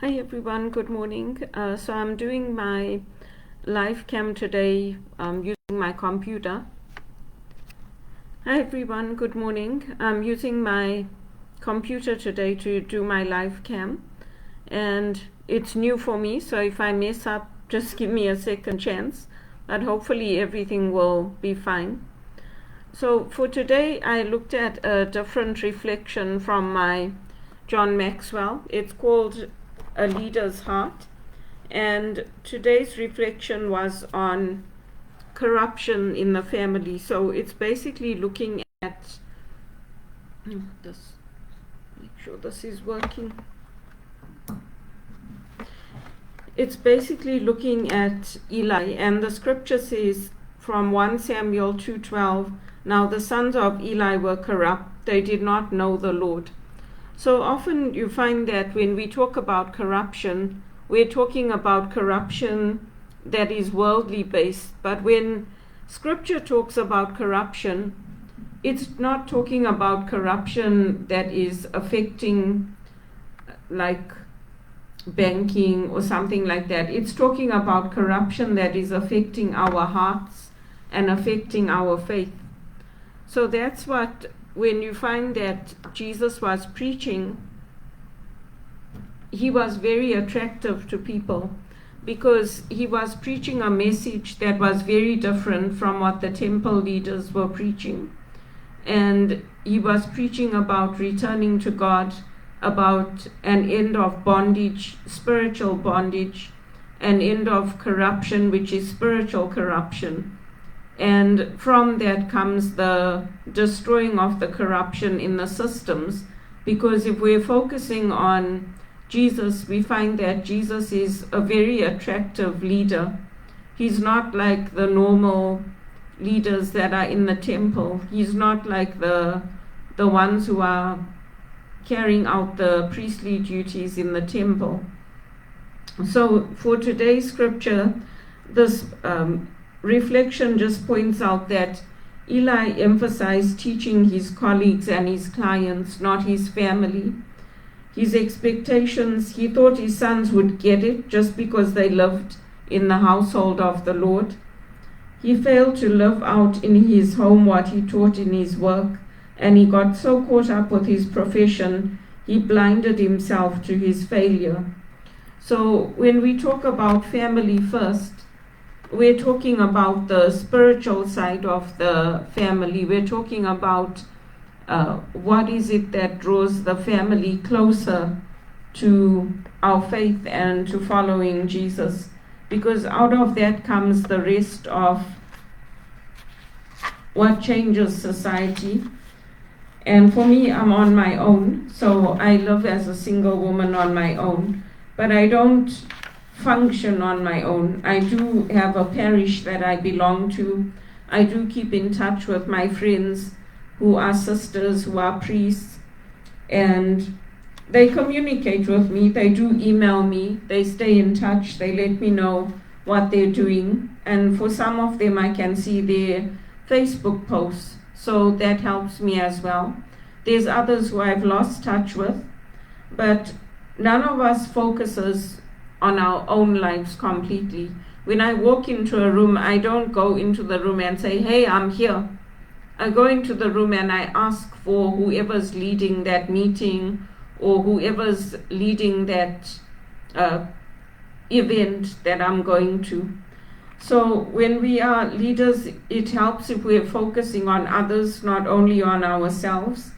Hi everyone, good morning. So I'm doing my live cam today using my computer. Hi everyone, good morning. I'm using my computer today to do my live cam, and it's new for me, so if I mess up, just give me a second chance, but hopefully everything will be fine. So for today, I looked at a different reflection from my John Maxwell. It's called A Leader's Heart. And today's reflection was on corruption in the family. So it's basically looking at this. Make sure this is working. It's basically looking at Eli, and the scripture says from 1 Samuel 2:12, now the sons of Eli were corrupt, they did not know the Lord. So often you find that when we talk about corruption, we're talking about corruption that is worldly based. But when scripture talks about corruption, it's not talking about corruption that is affecting like banking or something like that. It's talking about corruption that is affecting our hearts and affecting our faith. So that's what, when you find that Jesus was preaching, he was very attractive to people because he was preaching a message that was very different from what the temple leaders were preaching. And he was preaching about returning to God, about an end of bondage, spiritual bondage, an end of corruption, which is spiritual corruption. And from that comes the destroying of the corruption in the systems, because if we're focusing on Jesus, we find that Jesus is a very attractive leader. He's not like the normal leaders that are in the temple. He's not like the ones who are carrying out the priestly duties in the temple. So for today's scripture, this reflection just points out that Eli emphasized teaching his colleagues and his clients, not his family. His expectations, he thought his sons would get it just because they lived in the household of the Lord. He failed to live out in his home what he taught in his work, and he got so caught up with his profession, he blinded himself to his failure. So when we talk about family first, we're talking about the spiritual side of the family. We're talking about what is it that draws the family closer to our faith and to following Jesus. Because out of that comes the rest of what changes society. And for me, I'm on my own. So I live as a single woman on my own. But I don't function on my own. I do have a parish that I belong to. I do keep in touch with my friends who are sisters, who are priests, and they communicate with me. They do email me. They stay in touch. They let me know what they're doing. And for some of them, I can see their Facebook posts. So that helps me as well. There's others who I've lost touch with, but none of us focuses on our own lives completely. When I walk into a room, I don't go into the room and say, hey, I'm here. I go into the room and I ask for whoever's leading that meeting or whoever's leading that event that I'm going to. So when we are leaders, it helps if we're focusing on others, not only on ourselves.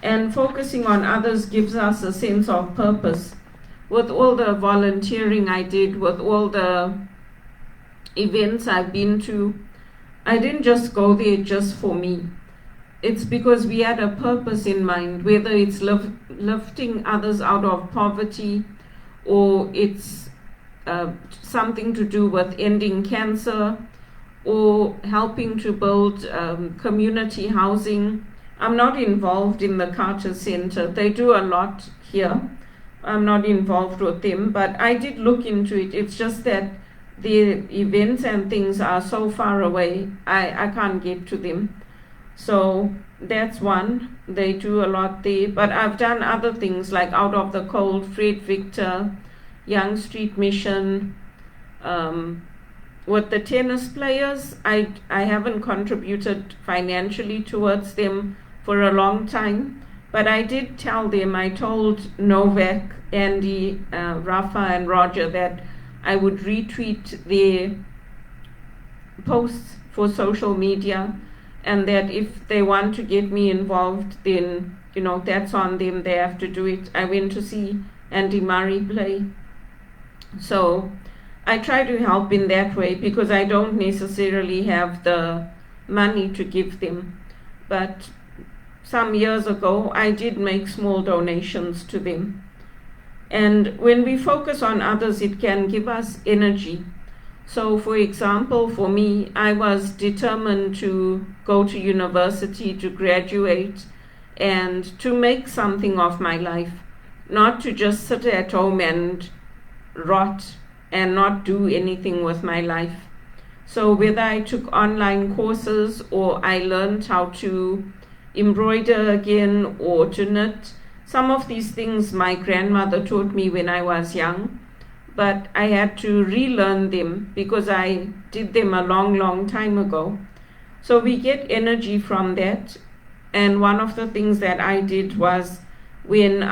And focusing on others gives us a sense of purpose. With all the volunteering I did, with all the events I've been to, I didn't just go there just for me. It's because we had a purpose in mind, whether it's lifting others out of poverty, or it's something to do with ending cancer, or helping to build community housing. I'm not involved in the Carter Center. They do a lot here. I'm not involved with them, but I did look into it. It's just that the events and things are so far away, I can't get to them. So that's one. They do a lot there. But I've done other things like Out of the Cold, Fred Victor, Young Street Mission. With the tennis players, I haven't contributed financially towards them for a long time, but I did tell them, I told Novak, Andy, Rafa and Roger that I would retweet their posts for social media, and that if they want to get me involved, then that's on them, they have to do it. I went to see Andy Murray play, so I try to help in that way because I don't necessarily have the money to give them. But some years ago, I did make small donations to them. And when we focus on others, it can give us energy. So, for example, for me, I was determined to go to university, to graduate, and to make something of my life, not to just sit at home and rot and not do anything with my life. So whether I took online courses or I learned how to embroider again or to knit, some of these things my grandmother taught me when I was young, but I had to relearn them because I did them a long, long time ago. So we get energy from that. And one of the things that I did was with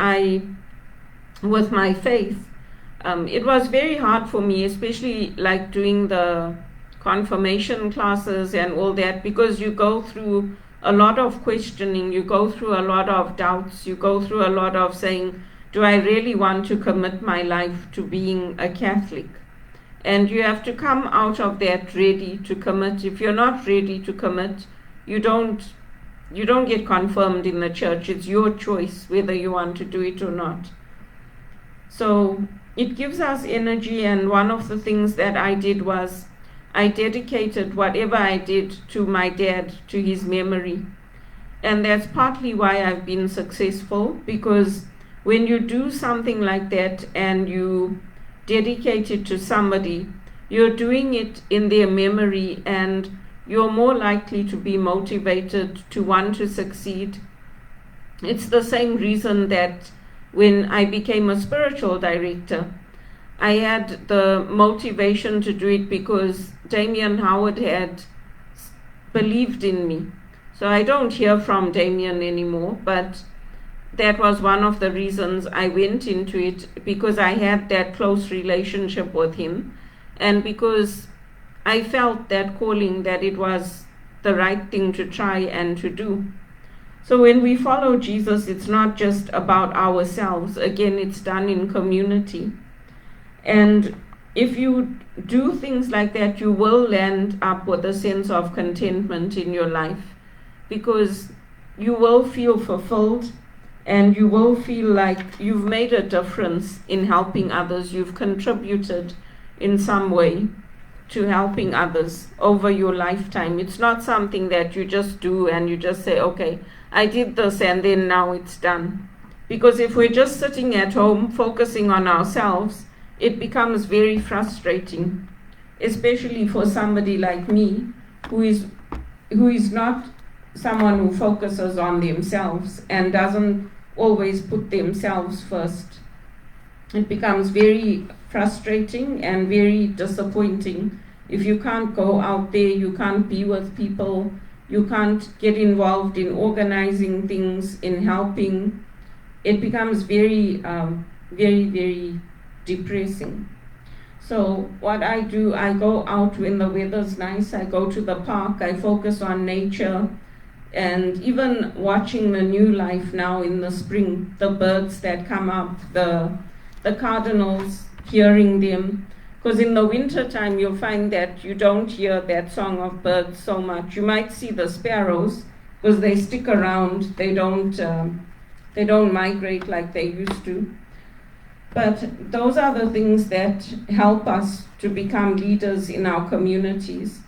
my faith, it was very hard for me, especially like doing the confirmation classes and all that, because you go through a lot of questioning, you go through a lot of doubts, you go through a lot of saying, do I really want to commit my life to being a Catholic? And you have to come out of that ready to commit. If you're not ready to commit, you don't get confirmed in the church. It's your choice whether you want to do it or not. So it gives us energy, and one of the things that I did was I dedicated whatever I did to my dad, to his memory. And that's partly why I've been successful, because when you do something like that and you dedicate it to somebody, you're doing it in their memory, and you're more likely to be motivated to want to succeed. It's the same reason that when I became a spiritual director, I had the motivation to do it because Damien Howard had believed in me. So I don't hear from Damien anymore, but that was one of the reasons I went into it, because I had that close relationship with him, and because I felt that calling, that it was the right thing to try and to do. So when we follow Jesus, it's not just about ourselves. Again, it's done in community. And if you do things like that, you will land up with a sense of contentment in your life, because you will feel fulfilled and you will feel like you've made a difference in helping others. You've contributed in some way to helping others over your lifetime. It's not something that you just do and you just say, okay, I did this and then now it's done. Because if we're just sitting at home focusing on ourselves, it becomes very frustrating, especially for somebody like me who is not someone who focuses on themselves and doesn't always put themselves first. It becomes very frustrating and very disappointing if you can't go out there, you can't be with people, you can't get involved in organizing things, in helping. It becomes very, very, very depressing. So what I do, I go out when the weather's nice, I go to the park, I focus on nature, and even watching the new life now in the spring, the birds that come up, the cardinals, hearing them. Because in the winter time, you'll find that you don't hear that song of birds so much. You might see the sparrows, because they stick around, they don't migrate like they used to. But those are the things that help us to become leaders in our communities.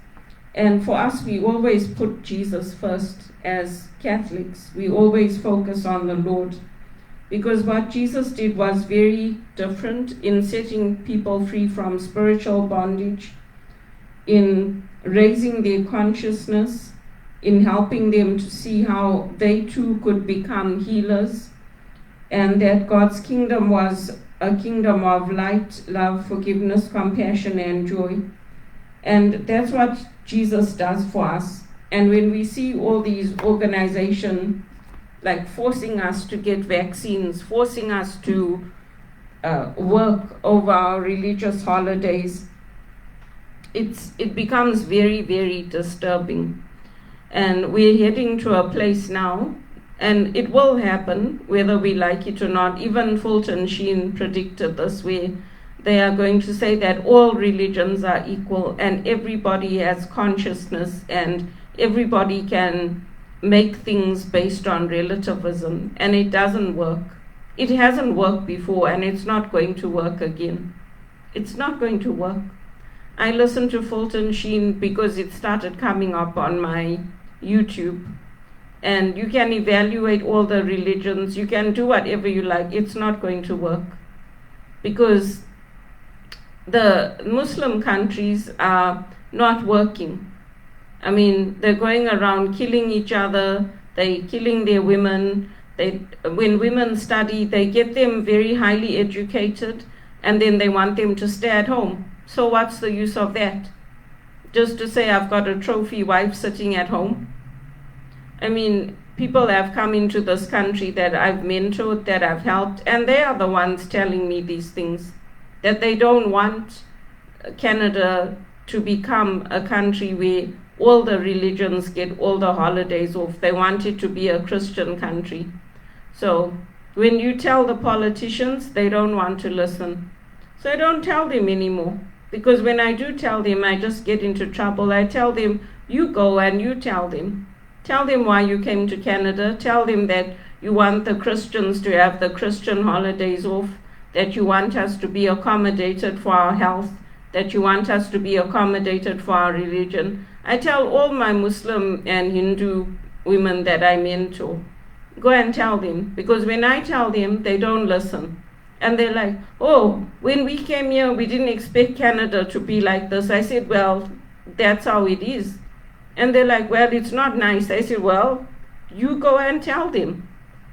And for us, we always put Jesus first as Catholics. We always focus on the Lord. Because what Jesus did was very different in setting people free from spiritual bondage, in raising their consciousness, in helping them to see how they too could become healers, and that God's kingdom was a kingdom of light, love, forgiveness, compassion, and joy. And that's what Jesus does for us. And when we see all these organizations like forcing us to get vaccines, forcing us to work over our religious holidays, it becomes very, very disturbing. And we're heading to a place now, and it will happen whether we like it or not. Even Fulton Sheen predicted this, where they are going to say that all religions are equal and everybody has consciousness and everybody can make things based on relativism, and it doesn't work. It hasn't worked before, and it's not going to work again. It's not going to work. I listened to Fulton Sheen because it started coming up on my YouTube, and you can evaluate all the religions, you can do whatever you like. It's not going to work because the Muslim countries are not working. I mean, they're going around killing each other, they're killing their women. When women study, they get them very highly educated, and then they want them to stay at home. So what's the use of that? Just to say I've got a trophy wife sitting at home? I mean, people have come into this country that I've mentored, that I've helped, and they are the ones telling me these things, that they don't want Canada to become a country where all the religions get all the holidays off. They want it to be a Christian country. So when you tell the politicians, they don't want to listen. So I don't tell them anymore, because when I do tell them, I just get into trouble. I tell them, you go and you tell them. Tell them why you came to Canada. Tell them that you want the Christians to have the Christian holidays off, that you want us to be accommodated for our health, that you want us to be accommodated for our religion. I tell all my Muslim and Hindu women that I mentor, go and tell them, because when I tell them, they don't listen. And they're like, oh, when we came here, we didn't expect Canada to be like this. I said, well, that's how it is. And they're like, well, it's not nice. I said, well, you go and tell them.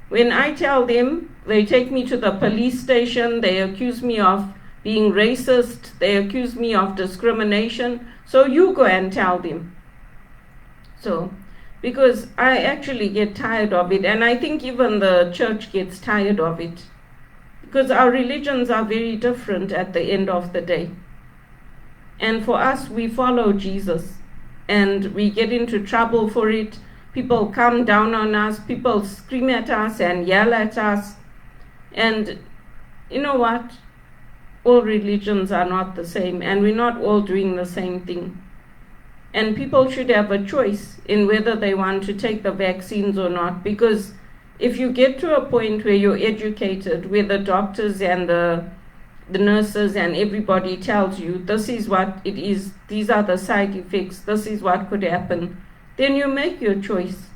When I tell them, they take me to the police station, they accuse me of being racist, they accuse me of discrimination. So you go and tell them. So, because I actually get tired of it, and I think even the church gets tired of it, because our religions are very different at the end of the day. And for us, we follow Jesus, and we get into trouble for it. People come down on us, people scream at us and yell at us. And you know what? All religions are not the same, and we're not all doing the same thing. And people should have a choice in whether they want to take the vaccines or not, because if you get to a point where you're educated, where the doctors and the nurses and everybody tells you this is what it is, these are the side effects, this is what could happen, then you make your choice.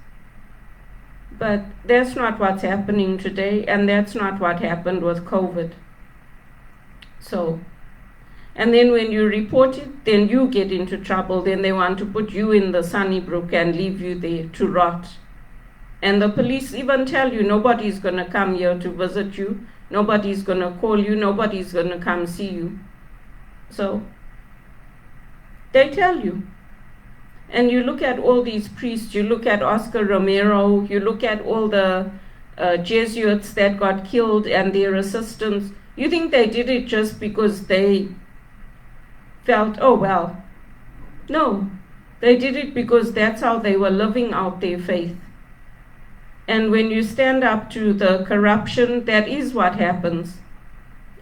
But that's not what's happening today, and that's not what happened with COVID. So, and then when you report it, then you get into trouble. Then they want to put you in the Sunnybrook and leave you there to rot. And the police even tell you nobody's going to come here to visit you, nobody's going to call you, nobody's going to come see you. So they tell you. And you look at all these priests, you look at Oscar Romero, you look at all the Jesuits that got killed and their assistants. You think they did it just because they felt, oh well. No, they did it because that's how they were living out their faith. And when you stand up to the corruption, that is what happens.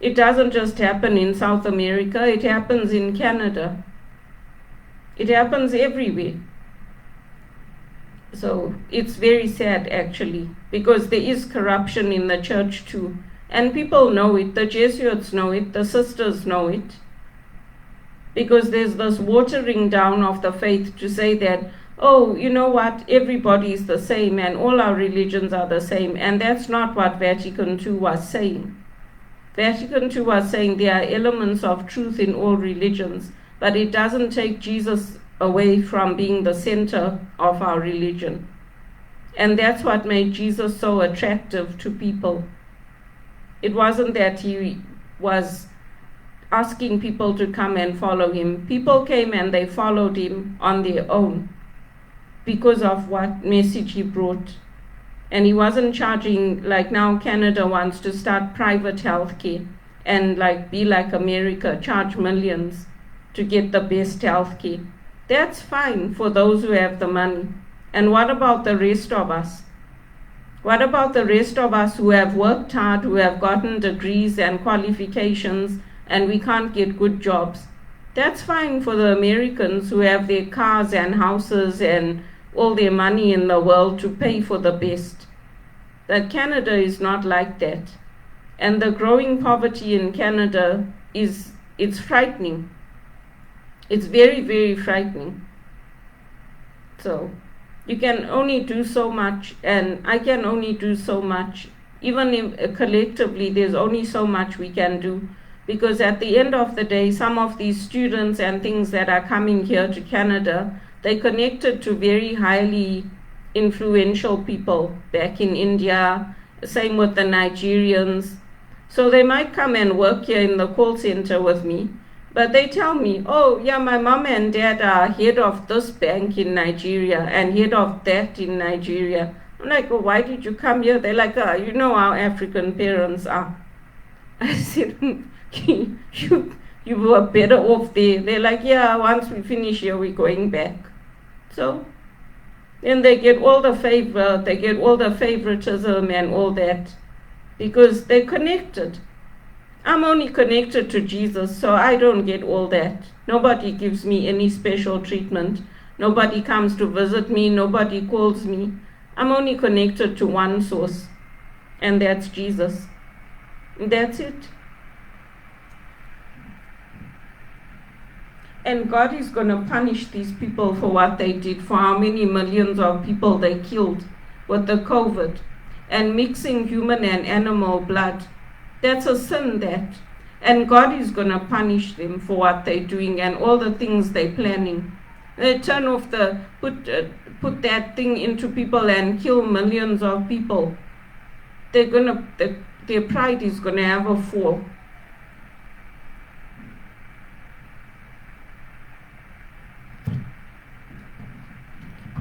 It doesn't just happen in South America, it happens in Canada. It happens everywhere. So it's very sad actually, because there is corruption in the church too. And people know it, the Jesuits know it, the sisters know it. Because there's this watering down of the faith to say that, oh, you know what, everybody is the same and all our religions are the same. And that's not what Vatican II was saying. Vatican II was saying there are elements of truth in all religions, but it doesn't take Jesus away from being the center of our religion. And that's what made Jesus so attractive to people. It wasn't that he was asking people to come and follow him. People came and they followed him on their own because of what message he brought. And he wasn't charging, like now Canada wants to start private healthcare and like be like America, charge millions to get the best healthcare. That's fine for those who have the money. And what about the rest of us? What about the rest of us who have worked hard, who have gotten degrees and qualifications, and we can't get good jobs? That's fine for the Americans who have their cars and houses and all their money in the world to pay for the best. But Canada is not like that. And the growing poverty in Canada it's frightening. It's very, very frightening. So you can only do so much, and I can only do so much. Even if, collectively, there's only so much we can do. Because at the end of the day, some of these students and things that are coming here to Canada, they connected to very highly influential people back in India, same with the Nigerians. So they might come and work here in the call center with me, but they tell me, oh yeah, my mom and dad are head of this bank in Nigeria and head of that in Nigeria. I'm like, oh, why did you come here? They're like, you know how African parents are. I said, you were better off there. They're like, yeah, once we finish here, we're going back. So then they get all the favor, they get all the favoritism and all that because they're connected. I'm only connected to Jesus, so I don't get all that. Nobody gives me any special treatment. Nobody comes to visit me. Nobody calls me. I'm only connected to one source, and that's Jesus. That's it. And God is going to punish these people for what they did, for how many millions of people they killed with the COVID and mixing human and animal blood. That's a sin, that. And God is going to punish them for what they're doing and all the things they're planning. They turn off put that thing into people and kill millions of people. Their pride is going to have a fall.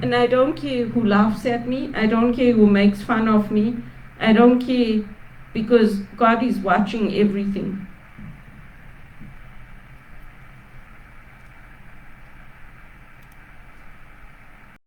And I don't care who laughs at me. I don't care who makes fun of me. I don't care, because God is watching everything.